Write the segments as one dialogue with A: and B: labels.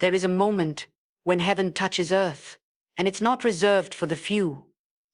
A: There is a moment when heaven touches earth, and it's not reserved for the few.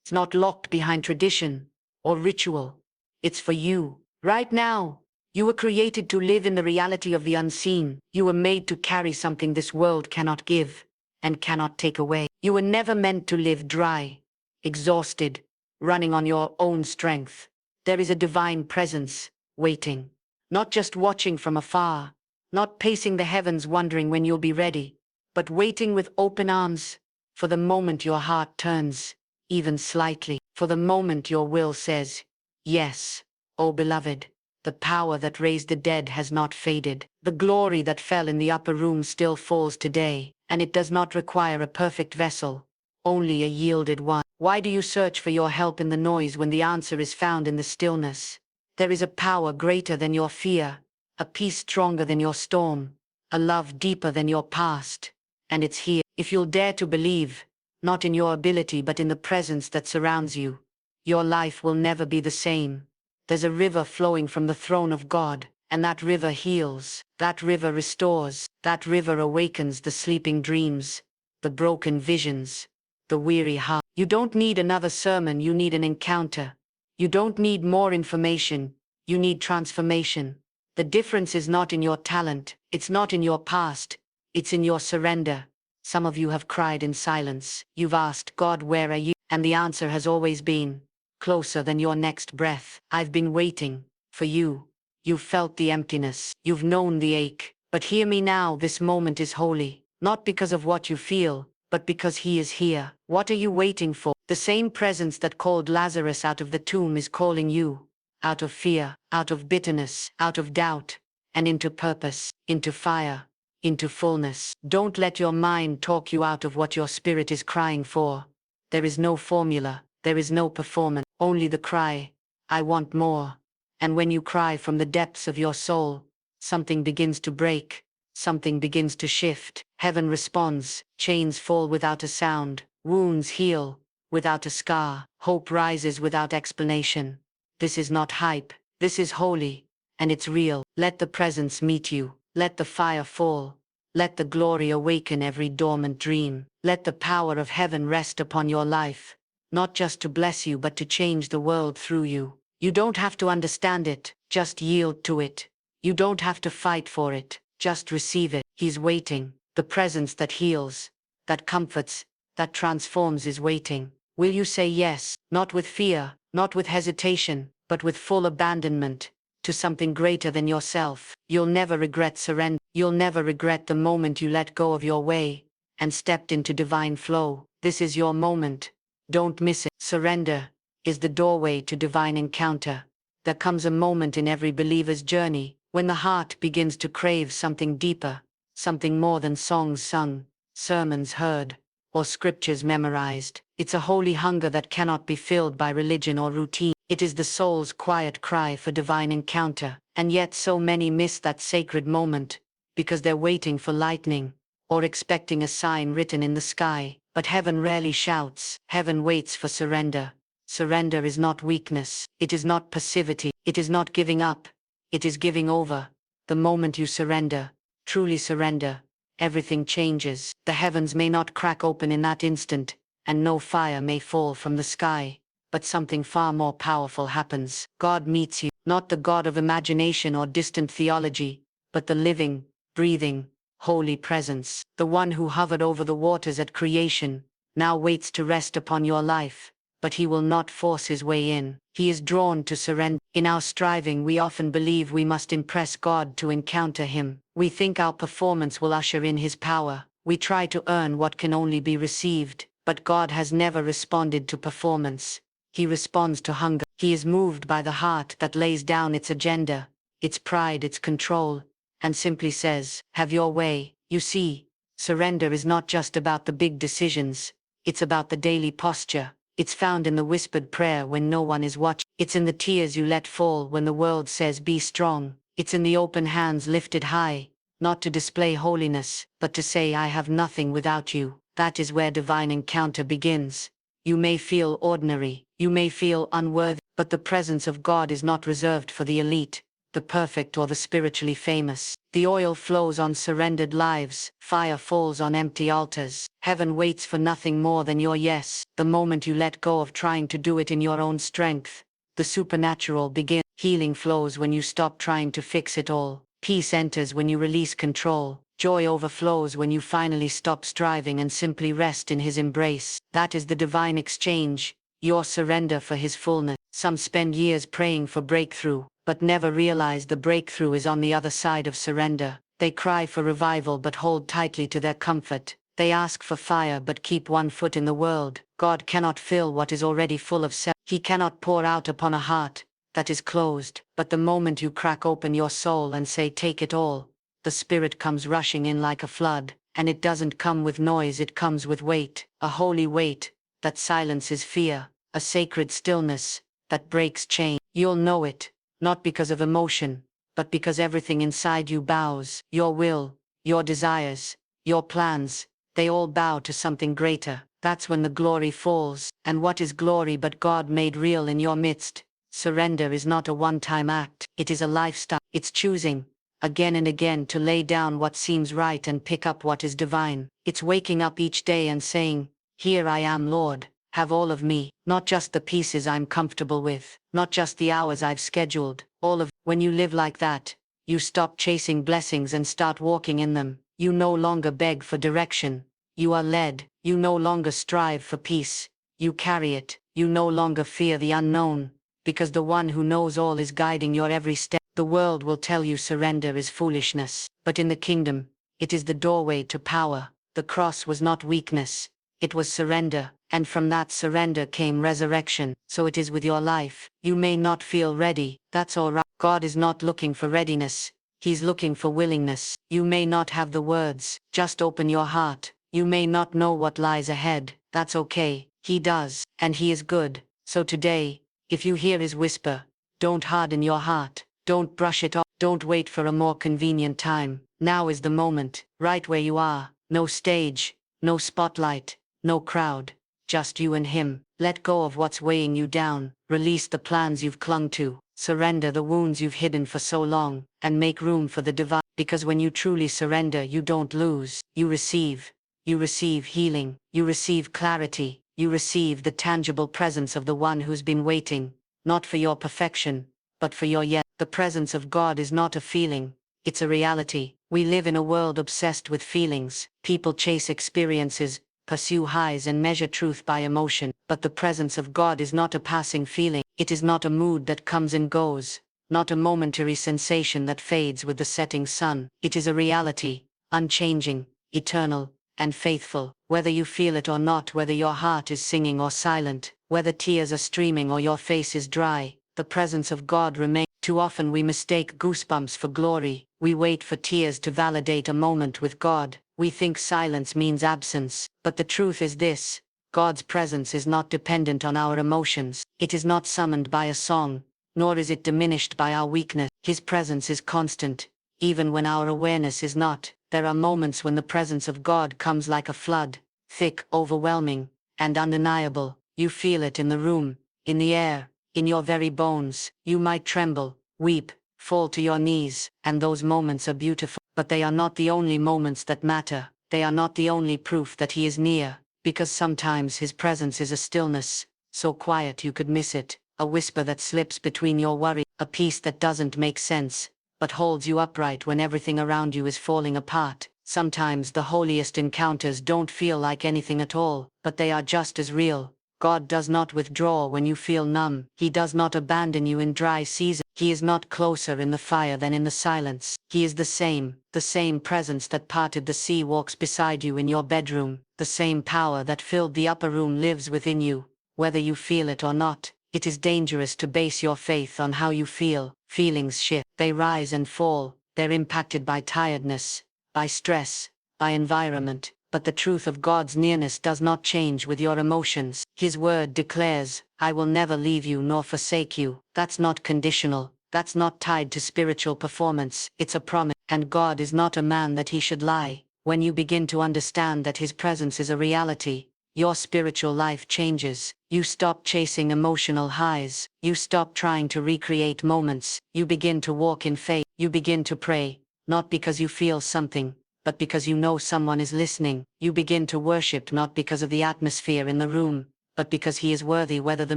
A: It's not locked behind tradition or ritual. It's for you. Right now, you were created to live in the reality of the unseen. You were made to carry something this world cannot give and cannot take away. You were never meant to live dry, exhausted, running on your own strength. There is a divine presence waiting, not just watching from afar, not pacing the heavens wondering when you'll be ready, but waiting with open arms for the moment your heart turns, even slightly, for the moment your will says, yes, O beloved. The power that raised the dead has not faded. The glory that fell in the upper room still falls today, and it does not require a perfect vessel, only a yielded one. Why do you search for your help in the noise when the answer is found in the stillness? There is a power greater than your fear, a peace stronger than your storm, a love deeper than your past, and it's here. If you'll dare to believe, not in your ability but in the presence that surrounds you, your life will never be the same. There's a river flowing from the throne of God, and that river heals, that river restores, that river awakens the sleeping dreams, the broken visions, the weary heart. You don't need another sermon, you need an encounter. You don't need more information, you need transformation. The difference is not in your talent, it's not in your past, it's in your surrender. Some of you have cried in silence. You've asked, God, where are you? And the answer has always been, closer than your next breath. I've been waiting for you. You've felt the emptiness. You've known the ache. But hear me now, this moment is holy. Not because of what you feel, but because He is here. What are you waiting for? The same presence that called Lazarus out of the tomb is calling you. Out of fear, out of bitterness, out of doubt, and into purpose, into fire, into fullness. Don't let your mind talk you out of what your spirit is crying for. There is no formula. There is no performance, only the cry, I want more. And when you cry from the depths of your soul, something begins to break, something begins to shift. Heaven responds, chains fall without a sound, wounds heal without a scar, hope rises without explanation. This is not hype, this is holy, and it's real. Let the presence meet you, let the fire fall, let the glory awaken every dormant dream. Let the power of heaven rest upon your life. Not just to bless you but to change the world through you. You don't have to understand it, just yield to it. You don't have to fight for it, just receive it. He's waiting. The presence that heals, that comforts, that transforms is waiting. Will you say yes, not with fear, not with hesitation, but with full abandonment, to something greater than yourself? You'll never regret surrender. You'll never regret the moment you let go of your way and stepped into divine flow. This is your moment. Don't miss it. Surrender is the doorway to divine encounter. There comes a moment in every believer's journey when the heart begins to crave something deeper, something more than songs sung, sermons heard, or scriptures memorized. It's a holy hunger that cannot be filled by religion or routine. It is the soul's quiet cry for divine encounter. And yet so many miss that sacred moment because they're waiting for lightning or expecting a sign written in the sky. But heaven rarely shouts. Heaven waits for surrender. Surrender is not weakness. It is not passivity. It is not giving up. It is giving over. The moment you surrender, truly surrender, everything changes. The heavens may not crack open in that instant, and no fire may fall from the sky, but something far more powerful happens. God meets you, not the God of imagination or distant theology, but the living, breathing, holy presence. The one who hovered over the waters at creation, now waits to rest upon your life, but He will not force His way in. He is drawn to surrender. In our striving we often believe we must impress God to encounter Him. We think our performance will usher in His power. We try to earn what can only be received, but God has never responded to performance. He responds to hunger. He is moved by the heart that lays down its agenda, its pride, its control, and simply says, have your way. You see, surrender is not just about the big decisions, it's about the daily posture. It's found in the whispered prayer when no one is watching. It's in the tears you let fall when the world says be strong. It's in the open hands lifted high, not to display holiness, but to say I have nothing without you. That is where divine encounter begins. You may feel ordinary, you may feel unworthy, but the presence of God is not reserved for the elite. the perfect or the spiritually famous. The oil flows on surrendered lives, fire falls on empty altars. Heaven waits for nothing more than your yes. The moment you let go of trying to do it in your own strength, the supernatural begins. Healing flows when you stop trying to fix it all. Peace enters when you release control. Joy overflows when you finally stop striving and simply rest in His embrace. That is the divine exchange, your surrender for His fullness. Some spend years praying for breakthrough, but never realize the breakthrough is on the other side of surrender. They cry for revival but hold tightly to their comfort. They ask for fire but keep one foot in the world. God cannot fill what is already full of self. He cannot pour out upon a heart that is closed. But the moment you crack open your soul and say, "Take it all," the Spirit comes rushing in like a flood. And it doesn't come with noise, it comes with weight. A holy weight that silences fear. A sacred stillness that breaks chains. You'll know it, not because of emotion, but because everything inside you bows. Your will, your desires, your plans, they all bow to something greater. That's when the glory falls. And what is glory but God made real in your midst? Surrender is not a one-time act. It is a lifestyle. It's choosing, again and again, to lay down what seems right and pick up what is divine. It's waking up each day and saying, "Here I am, Lord. Have all of me." Not just the pieces I'm comfortable with, not just the hours I've scheduled, all of. When you live like that, you stop chasing blessings and start walking in them. You no longer beg for direction. You are led. You no longer strive for peace. You carry it. You no longer fear the unknown, because the one who knows all is guiding your every step. The world will tell you surrender is foolishness, but in the kingdom, it is the doorway to power. The cross was not weakness, it was surrender, and from that surrender came resurrection. So it is with your life. You may not feel ready, that's alright. God is not looking for readiness, He's looking for willingness. You may not have the words, just open your heart. You may not know what lies ahead, that's okay. He does, and He is good. So today, if you hear His whisper, don't harden your heart, don't brush it off, don't wait for a more convenient time. Now is the moment, right where you are. No stage, no spotlight, no crowd, just you and Him. Let go of what's weighing you down, release the plans you've clung to, surrender the wounds you've hidden for so long, and make room for the divine. Because when you truly surrender, you don't lose, you receive. You receive healing, you receive clarity, you receive the tangible presence of the one who's been waiting, not for your perfection, but for your yes. The presence of God is not a feeling, it's a reality. We live in a world obsessed with feelings. People chase experiences, pursue highs and measure truth by emotion. But the presence of God is not a passing feeling. It is not a mood that comes and goes, not a momentary sensation that fades with the setting sun. It is a reality, unchanging, eternal, and faithful. Whether you feel it or not, whether your heart is singing or silent, whether tears are streaming or your face is dry, the presence of God remains. Too often we mistake goosebumps for glory. We wait for tears to validate a moment with God. We think silence means absence. But the truth is this: God's presence is not dependent on our emotions. It is not summoned by a song, nor is it diminished by our weakness. His presence is constant, even when our awareness is not. There are moments when the presence of God comes like a flood, thick, overwhelming, and undeniable. You feel it in the room, in the air, in your very bones. You might tremble, weep, fall to your knees, and those moments are beautiful. But they are not the only moments that matter. They are not the only proof that He is near, because sometimes His presence is a stillness, so quiet you could miss it, a whisper that slips between your worry, a peace that doesn't make sense, but holds you upright when everything around you is falling apart. Sometimes the holiest encounters don't feel like anything at all, but they are just as real. God does not withdraw when you feel numb. He does not abandon you in dry seasons. He is not closer in the fire than in the silence. He is the same presence that parted the sea walks beside you in your bedroom. The same power that filled the upper room lives within you, whether you feel it or not. It is dangerous to base your faith on how you feel. Feelings shift, they rise and fall, they're impacted by tiredness, by stress, by environment. But the truth of God's nearness does not change with your emotions. His word declares, "I will never leave you nor forsake you." That's not conditional, that's not tied to spiritual performance, it's a promise. And God is not a man that He should lie. When you begin to understand that His presence is a reality, your spiritual life changes. You stop chasing emotional highs. You stop trying to recreate moments. You begin to walk in faith. You begin to pray, not because you feel something, but because you know someone is listening. You begin to worship not because of the atmosphere in the room, but because he is worthy whether the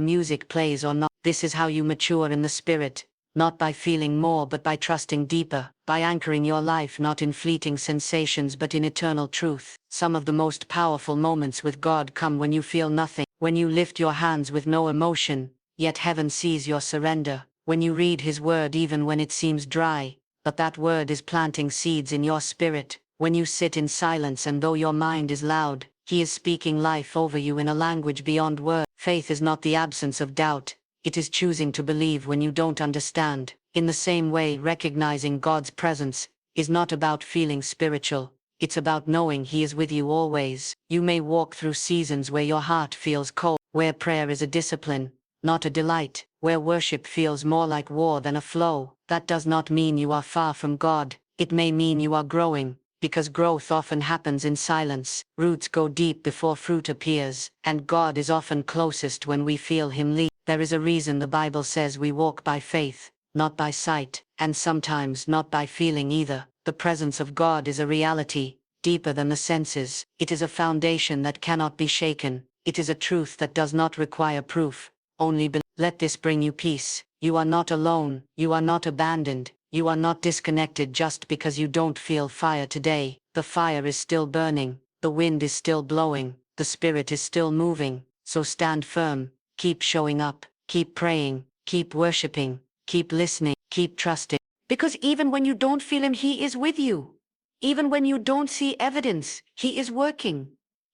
A: music plays or not. This is how you mature in the spirit, not by feeling more but by trusting deeper, by anchoring your life not in fleeting sensations but in eternal truth. Some of the most powerful moments with God come when you feel nothing, when you lift your hands with no emotion, yet heaven sees your surrender, when you read his word even when it seems dry, but that word is planting seeds in your spirit, when you sit in silence and though your mind is loud, he is speaking life over you in a language beyond words. Faith is not the absence of doubt. It is choosing to believe when you don't understand. In the same way, recognizing God's presence is not about feeling spiritual. It's about knowing he is with you always. You may walk through seasons where your heart feels cold, where prayer is a discipline, not a delight, where worship feels more like war than a flow. That does not mean you are far from God. It may mean you are growing, because growth often happens in silence. Roots go deep before fruit appears, and God is often closest when we feel him lead. There is a reason the Bible says we walk by faith, not by sight, and sometimes not by feeling either. The presence of God is a reality, deeper than the senses. It is a foundation that cannot be shaken. It is a truth that does not require proof, only belief. Let this bring you peace. You are not alone, you are not abandoned, you are not disconnected just because you don't feel fire today. The fire is still burning, the wind is still blowing, the spirit is still moving, so stand firm. Keep showing up, keep praying, keep worshiping, keep listening, keep trusting. Because even when you don't feel him, he is with you. Even when you don't see evidence, he is working.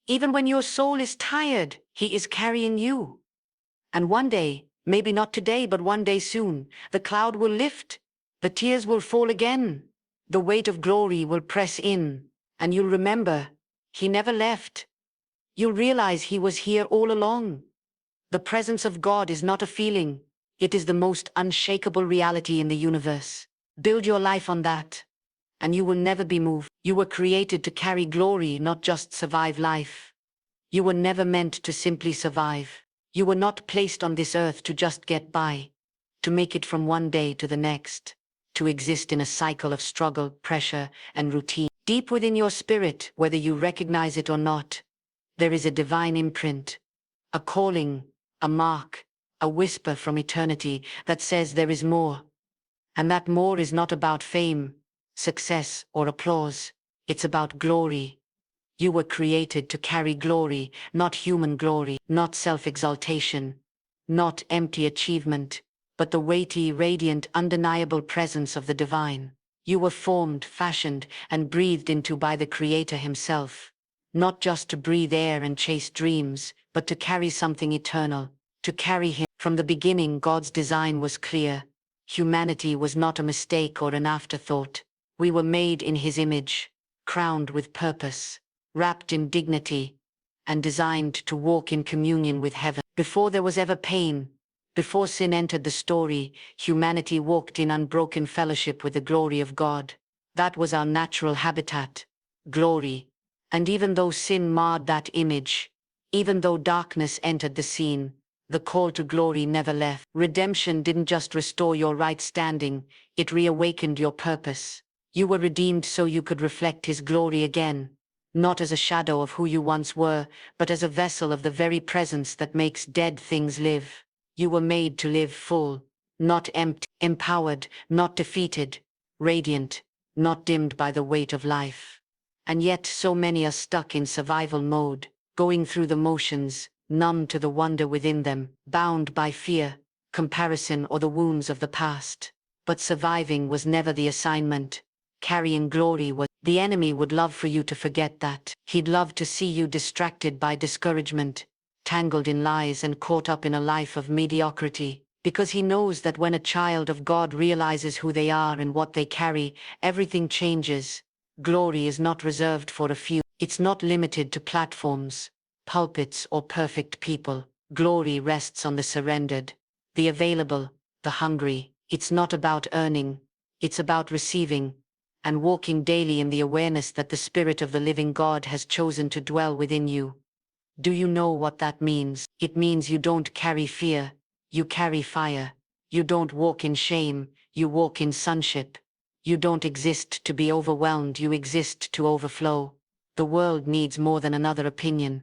A: Even when your soul is tired, he is carrying you. And one day, maybe not today, but one day soon, the cloud will lift, the tears will fall again, the weight of glory will press in, and you'll remember, he never left. You'll realize he was here all along. The presence of God is not a feeling, it is the most unshakable reality in the universe. Build your life on that, and you will never be moved. You were created to carry glory, not just survive life. You were never meant to simply survive. You were not placed on this earth to just get by, to make it from one day to the next, to exist in a cycle of struggle, pressure, and routine. Deep within your spirit, whether you recognize it or not, there is a divine imprint, a calling, a mark, a whisper from eternity that says there is more. And that more is not about fame, success, or applause. It's about glory. You were created to carry glory, not human glory, not self-exaltation, not empty achievement, but the weighty, radiant, undeniable presence of the divine. You were formed, fashioned, and breathed into by the Creator himself. Not just to breathe air and chase dreams, but to carry something eternal, to carry him. From the beginning, God's design was clear. Humanity was not a mistake or an afterthought. We were made in his image, crowned with purpose, wrapped in dignity, and designed to walk in communion with heaven. Before there was ever pain, before sin entered the story, humanity walked in unbroken fellowship with the glory of God. That was our natural habitat, glory. And even though sin marred that image, even though darkness entered the scene, the call to glory never left. Redemption didn't just restore your right standing, it reawakened your purpose. You were redeemed so you could reflect his glory again, not as a shadow of who you once were, but as a vessel of the very presence that makes dead things live. You were made to live full, not empty, empowered, not defeated, radiant, not dimmed by the weight of life. And yet so many are stuck in survival mode, going through the motions, numb to the wonder within them, bound by fear, comparison, or the wounds of the past. But surviving was never the assignment. Carrying glory was. The enemy would love for you to forget that. He'd love to see you distracted by discouragement, tangled in lies and caught up in a life of mediocrity, because he knows that when a child of God realizes who they are and what they carry, everything changes. Glory is not reserved for a few. It's not limited to platforms, pulpits, or perfect people. Glory rests on the surrendered, the available, the hungry. It's not about earning, it's about receiving, and walking daily in the awareness that the Spirit of the living God has chosen to dwell within you. Do you know what that means? It means you don't carry fear, you carry fire. You don't walk in shame, you walk in sonship. You don't exist to be overwhelmed, you exist to overflow. The world needs more than another opinion.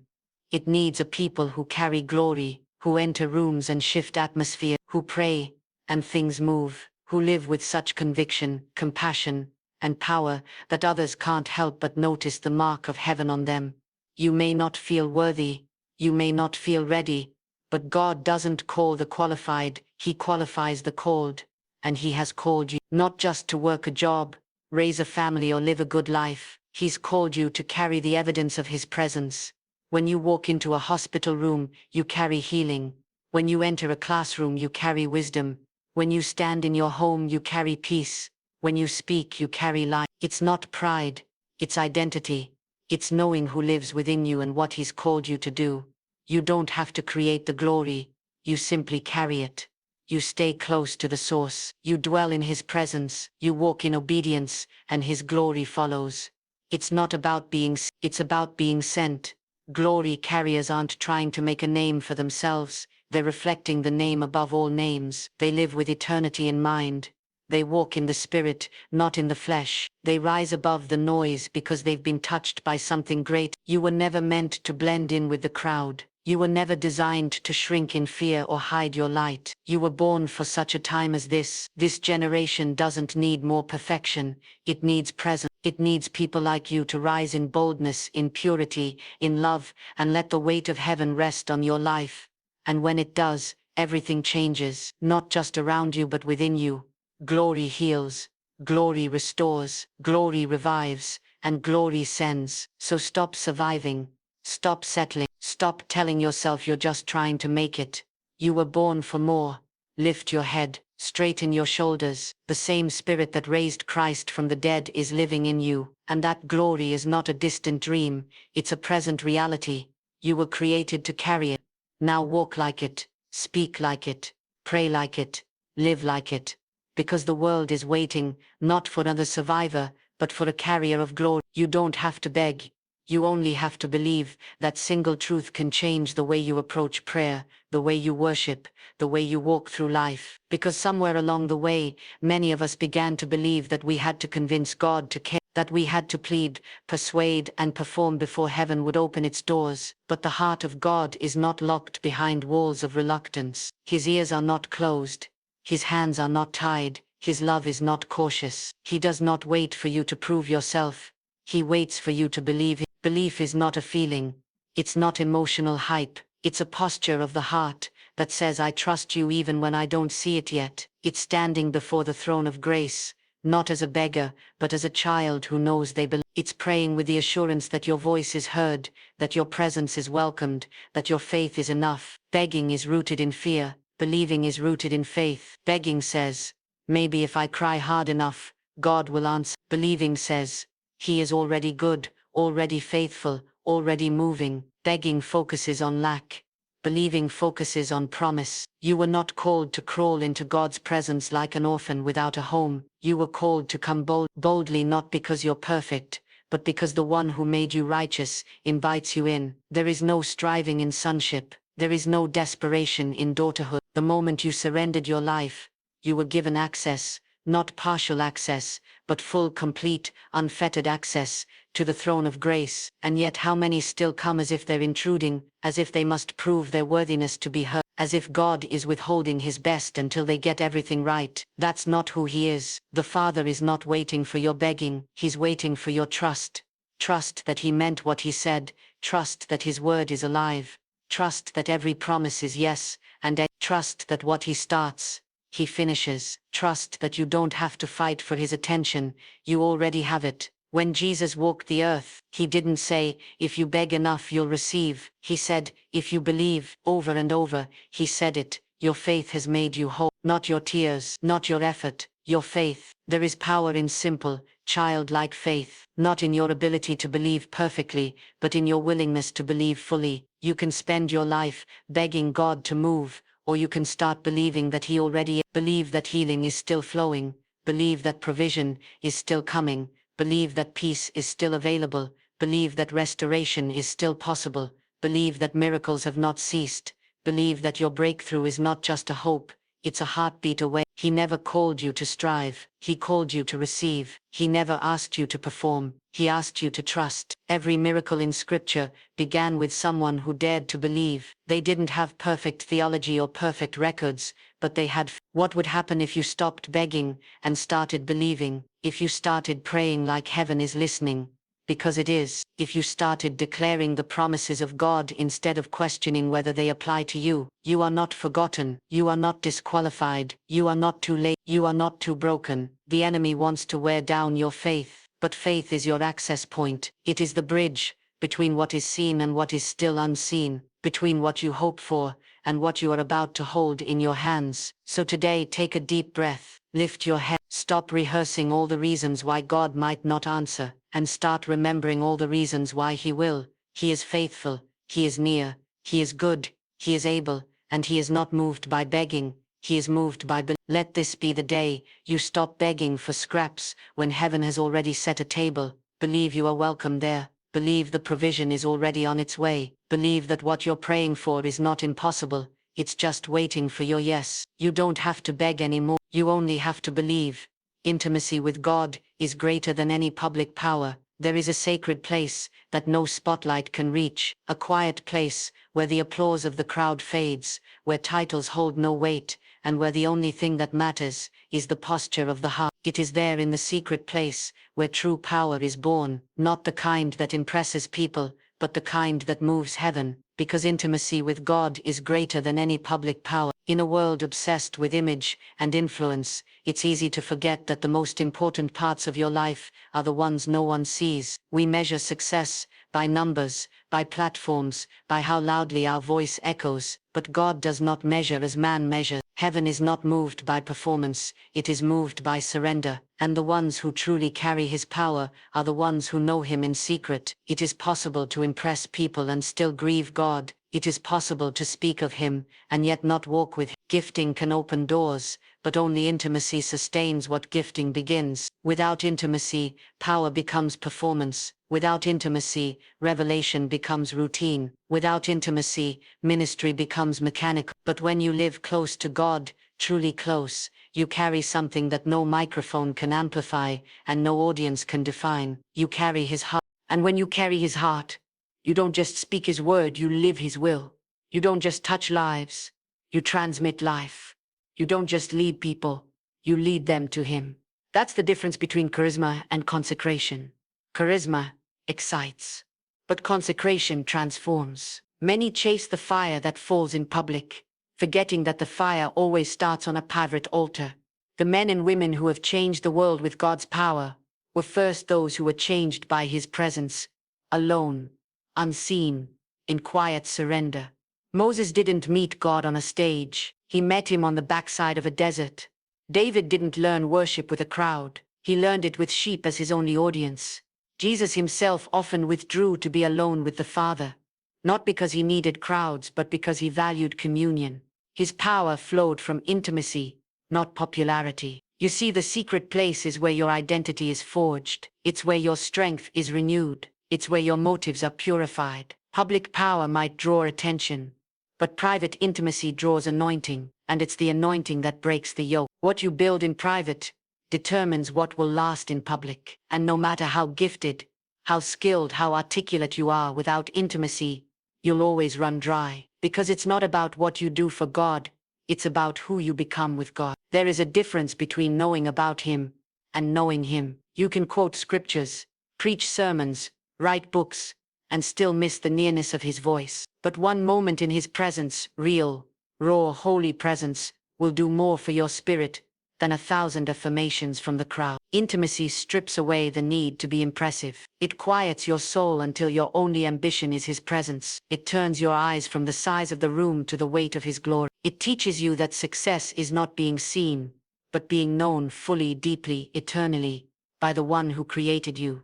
A: It needs a people who carry glory, who enter rooms and shift atmosphere, who pray, and things move, who live with such conviction, compassion, and power that others can't help but notice the mark of heaven on them. You may not feel worthy, you may not feel ready, but God doesn't call the qualified, He qualifies the called. And He has called you not just to work a job, raise a family or live a good life. He's called you to carry the evidence of His presence. When you walk into a hospital room, you carry healing. When you enter a classroom, you carry wisdom. When you stand in your home, you carry peace. When you speak, you carry light. It's not pride, it's identity. It's knowing who lives within you and what He's called you to do. You don't have to create the glory, you simply carry it. You stay close to the source, you dwell in His presence, you walk in obedience, and His glory follows. It's not about it's about being sent. Glory carriers aren't trying to make a name for themselves, they're reflecting the name above all names. They live with eternity in mind. They walk in the spirit, not in the flesh. They rise above the noise because they've been touched by something great. You were never meant to blend in with the crowd. You were never designed to shrink in fear or hide your light. You were born for such a time as this. This generation doesn't need more perfection, it needs presence. It needs people like you to rise in boldness, in purity, in love, and let the weight of heaven rest on your life. And when it does, everything changes, not just around you but within you. Glory heals, glory restores, glory revives, and glory sends. So stop surviving, stop settling, stop telling yourself you're just trying to make it. You were born for more. Lift your head, straighten your shoulders. The same Spirit that raised Christ from the dead is living in you, and that glory is not a distant dream, it's a present reality. You were created to carry it. Now walk like it, speak like it, pray like it, live like it. Because the world is waiting, not for another survivor, but for a carrier of glory. You don't have to beg. You only have to believe. That single truth can change the way you approach prayer, the way you worship, the way you walk through life. Because somewhere along the way, many of us began to believe that we had to convince God to care, that we had to plead, persuade, and perform before heaven would open its doors. But the heart of God is not locked behind walls of reluctance. His ears are not closed. His hands are not tied, His love is not cautious. He does not wait for you to prove yourself. He waits for you to believe. Belief is not a feeling. It's not emotional hype. It's a posture of the heart that says, I trust you even when I don't see it yet. It's standing before the throne of grace, not as a beggar, but as a child who knows they believe. It's praying with the assurance that your voice is heard, that your presence is welcomed, that your faith is enough. Begging is rooted in fear. Believing is rooted in faith. Begging says, maybe if I cry hard enough, God will answer. Believing says, He is already good, already faithful, already moving. Begging focuses on lack. Believing focuses on promise. You were not called to crawl into God's presence like an orphan without a home. You were called to come boldly, not because you're perfect, but because the one who made you righteous invites you in. There is no striving in sonship. There is no desperation in daughterhood. The moment you surrendered your life, you were given access, not partial access, but full, complete, unfettered access to the throne of grace. And yet how many still come as if they're intruding, as if they must prove their worthiness to be heard, as if God is withholding His best until they get everything right. That's not who He is. The Father is not waiting for your begging, He's waiting for your trust. Trust that He meant what He said, trust that His word is alive. Trust that every promise is yes, and trust that what He starts, He finishes. Trust that you don't have to fight for His attention, you already have it. When Jesus walked the earth, He didn't say, if you beg enough you'll receive. He said, if you believe. Over and over, He said it. Your faith has made you whole. Not your tears, not your effort, your faith. There is power in simple, childlike faith, not in your ability to believe perfectly, but in your willingness to believe fully. You can spend your life begging God to move, or you can start believing that He already. Believe that healing is still flowing, believe that provision is still coming, believe that peace is still available, believe that restoration is still possible, Believe that miracles have not ceased. Believe that your breakthrough is not just a hope, it's a heartbeat away. He never called you to strive, he called you to receive. He never asked you to perform, he asked you to trust. Every miracle in scripture began with someone who dared to believe. They didn't have perfect theology or perfect records, but they had. What would happen if you stopped begging and started believing? If you started praying like heaven is listening? Because it is. If you started declaring the promises of God instead of questioning whether they apply to you, you are not forgotten, you are not disqualified, you are not too late, you are not too broken. The enemy wants to wear down your faith, but faith is your access point. It is the bridge between what is seen and what is still unseen, between what you hope for and what you are about to hold in your hands. So today, take a deep breath, lift your head, stop rehearsing all the reasons why God might not answer, and start remembering all the reasons why he will. He is faithful, he is near, he is good, he is able, and he is not moved by begging, he is moved by belief. Let this be the day you stop begging for scraps when heaven has already set a table. Believe you are welcome there. Believe the provision is already on its way. Believe that what you're praying for is not impossible, it's just waiting for your yes. You don't have to beg anymore, you only have to believe. Intimacy with God is greater than any public power. There is a sacred place that no spotlight can reach, a quiet place where the applause of the crowd fades, where titles hold no weight, and where the only thing that matters is the posture of the heart. It is there in the secret place where true power is born, not the kind that impresses people, but the kind that moves heaven, because intimacy with God is greater than any public power. In a world obsessed with image and influence, it's easy to forget that the most important parts of your life are the ones no one sees. We measure success by numbers, by platforms, by how loudly our voice echoes, but God does not measure as man measures. Heaven is not moved by performance, it is moved by surrender, and the ones who truly carry his power are the ones who know him in secret. It is possible to impress people and still grieve God. It is possible to speak of him and yet not walk with him. Gifting can open doors, but only intimacy sustains what gifting begins. Without intimacy, power becomes performance. Without intimacy, revelation becomes routine. Without intimacy, ministry becomes mechanical. But when you live close to God, truly close, you carry something that no microphone can amplify and no audience can define. You carry his heart. And when you carry his heart, you don't just speak his word, you live his will. You don't just touch lives, you transmit life. You don't just lead people, you lead them to him. That's the difference between charisma and consecration. Charisma excites, but consecration transforms. Many chase the fire that falls in public, forgetting that the fire always starts on a private altar. The men and women who have changed the world with God's power were first those who were changed by his presence, alone, unseen, in quiet surrender. Moses didn't meet God on a stage, he met him on the backside of a desert. David didn't learn worship with a crowd, he learned it with sheep as his only audience. Jesus himself often withdrew to be alone with the Father, not because he needed crowds but because he valued communion. His power flowed from intimacy, not popularity. You see, the secret place is where your identity is forged, it's where your strength is renewed. It's where your motives are purified. Public power might draw attention, but private intimacy draws anointing, and it's the anointing that breaks the yoke. What you build in private determines what will last in public. And no matter how gifted, how skilled, how articulate you are, without intimacy, you'll always run dry. Because it's not about what you do for God, it's about who you become with God. There is a difference between knowing about him and knowing him. You can quote scriptures, preach sermons, write books, and still miss the nearness of his voice. But one moment in his presence, real, raw, holy presence, will do more for your spirit than 1,000 affirmations from the crowd. Intimacy strips away the need to be impressive. It quiets your soul until your only ambition is his presence. It turns your eyes from the size of the room to the weight of his glory. It teaches you that success is not being seen, but being known fully, deeply, eternally, by the one who created you.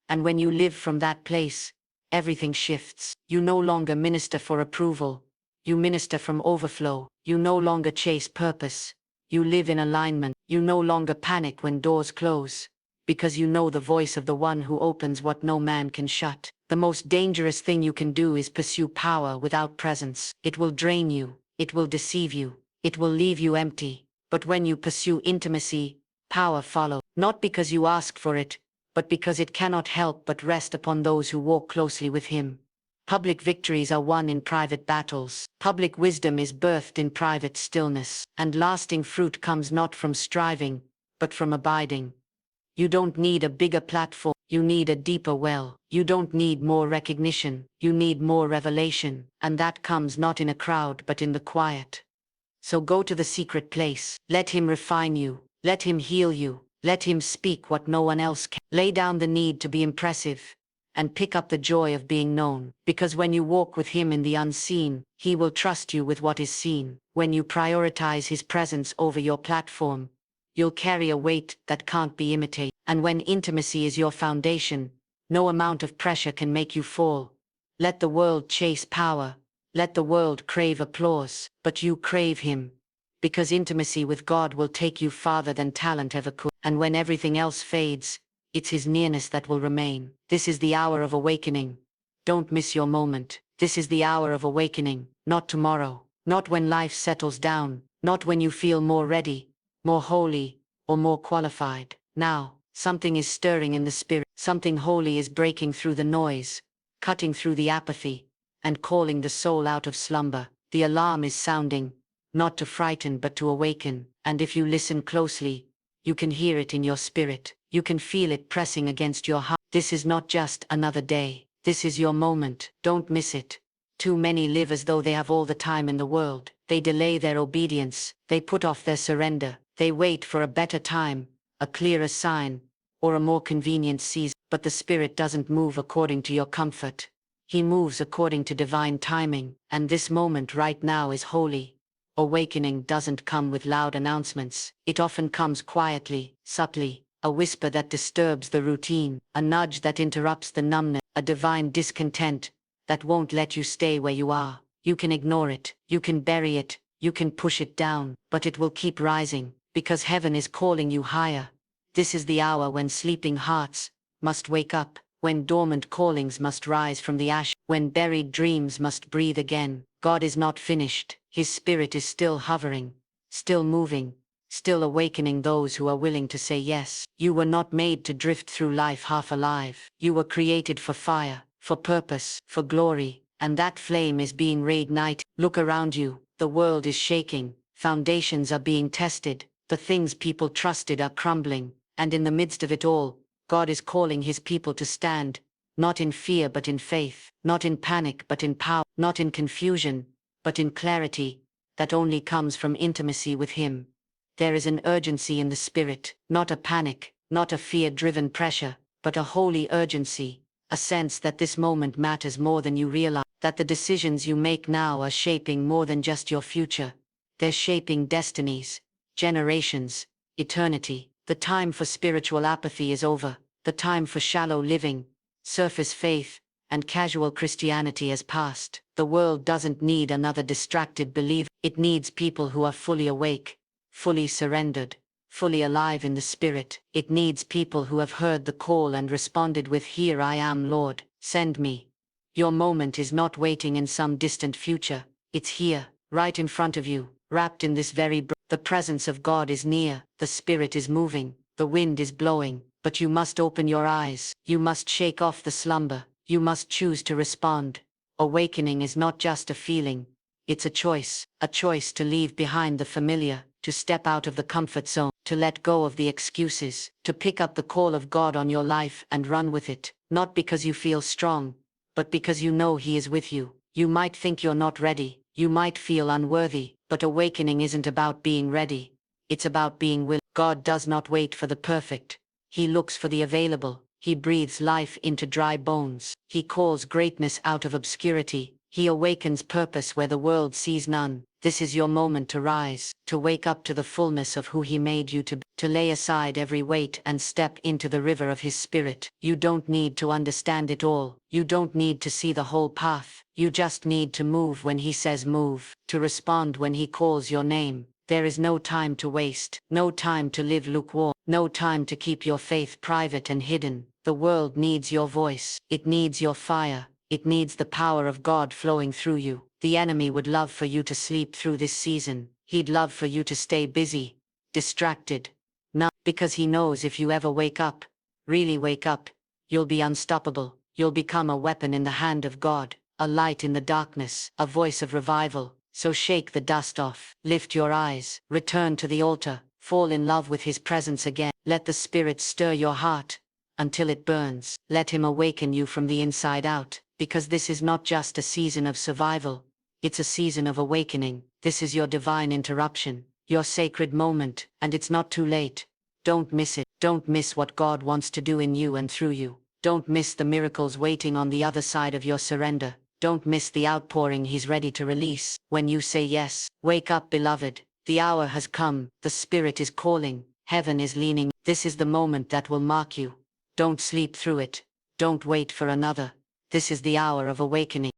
A: And when you live from that place, everything shifts. You no longer minister for approval, you minister from overflow. You no longer chase purpose, you live in alignment. You no longer panic when doors close, because you know the voice of the one who opens what no man can shut. The most dangerous thing you can do is pursue power without presence. It will drain you, it will deceive you, it will leave you empty. But when you pursue intimacy, power follows, not because you ask for it, but because it cannot help but rest upon those who walk closely with him. Public victories are won in private battles. Public wisdom is birthed in private stillness. And lasting fruit comes not from striving, but from abiding. You don't need a bigger platform, you need a deeper well. You don't need more recognition, you need more revelation. And that comes not in a crowd but in the quiet. So go to the secret place. Let him refine you. Let him heal you. Let him speak what no one else can. Lay down the need to be impressive, and pick up the joy of being known. Because when you walk with him in the unseen, he will trust you with what is seen. When you prioritize his presence over your platform, you'll carry a weight that can't be imitated. And when intimacy is your foundation, no amount of pressure can make you fall. Let the world chase power. Let the world crave applause, but you crave him. Because intimacy with God will take you farther than talent ever could. And when everything else fades, it's his nearness that will remain. This is the hour of awakening. Don't miss your moment. This is the hour of awakening, not tomorrow, not when life settles down, not when you feel more ready, more holy, or more qualified. Now, something is stirring in the spirit. Something holy is breaking through the noise, cutting through the apathy, and calling the soul out of slumber. The alarm is sounding, not to frighten but to awaken. And if you listen closely, you can hear it in your spirit. You can feel it pressing against your heart. This is not just another day. This is your moment. Don't miss it. Too many live as though they have all the time in the world. They delay their obedience. They put off their surrender. They wait for a better time, a clearer sign, or a more convenient season. But the Spirit doesn't move according to your comfort. He moves according to divine timing. And this moment right now is holy. Awakening doesn't come with loud announcements. It often comes quietly, subtly. A whisper that disturbs the routine, a nudge that interrupts the numbness, a divine discontent that won't let you stay where you are. You can ignore it, you can bury it, you can push it down, but it will keep rising, because heaven is calling you higher. This is the hour when sleeping hearts must wake up, when dormant callings must rise from the ash, when buried dreams must breathe again. God is not finished, his spirit is still hovering, still moving, still awakening those who are willing to say yes. You were not made to drift through life half alive. You were created for fire, for purpose, for glory, and that flame is being reignited. Look around you, the world is shaking, foundations are being tested, the things people trusted are crumbling, and in the midst of it all, God is calling his people to stand, not in fear but in faith, not in panic but in power, not in confusion, but in clarity, that only comes from intimacy with him. There is an urgency in the spirit, not a panic, not a fear-driven pressure, but a holy urgency, a sense that this moment matters more than you realize, that the decisions you make now are shaping more than just your future. They're shaping destinies, generations, eternity. The time for spiritual apathy is over. The time for shallow living, surface faith, and casual Christianity has passed. The world doesn't need another distracted believer. It needs people who are fully awake, fully surrendered, fully alive in the Spirit. It needs people who have heard the call and responded with, "Here I am, Lord, send me." Your moment is not waiting in some distant future. It's here, right in front of you, wrapped in this very breath. The presence of God is near, the Spirit is moving, the wind is blowing, but you must open your eyes. You must shake off the slumber. You must choose to respond. Awakening is not just a feeling, it's a choice to leave behind the familiar, to step out of the comfort zone, to let go of the excuses, to pick up the call of God on your life and run with it, not because you feel strong, but because you know he is with you. You might think you're not ready, you might feel unworthy, but awakening isn't about being ready, it's about being willing. God does not wait for the perfect, he looks for the available. He breathes life into dry bones. He calls greatness out of obscurity. He awakens purpose where the world sees none. This is your moment to rise, to wake up to the fullness of who he made you to be, to lay aside every weight and step into the river of his Spirit. You don't need to understand it all. You don't need to see the whole path. You just need to move when he says move, to respond when he calls your name. There is no time to waste, no time to live lukewarm, no time to keep your faith private and hidden. The world needs your voice. It needs your fire. It needs the power of God flowing through you. The enemy would love for you to sleep through this season. He'd love for you to stay busy, distracted. Not because he knows if you ever wake up, really wake up, you'll be unstoppable. You'll become a weapon in the hand of God, a light in the darkness, a voice of revival. So shake the dust off, lift your eyes, return to the altar, fall in love with his presence again. Let the Spirit stir your heart until it burns. Let him awaken you from the inside out, because this is not just a season of survival, it's a season of awakening. This is your divine interruption, your sacred moment, and it's not too late. Don't miss it. Don't miss what God wants to do in you and through you. Don't miss the miracles waiting on the other side of your surrender. Don't miss the outpouring he's ready to release when you say yes. Wake up, beloved. The hour has come. The Spirit is calling. Heaven is leaning. This is the moment that will mark you. Don't sleep through it. Don't wait for another. This is the hour of awakening.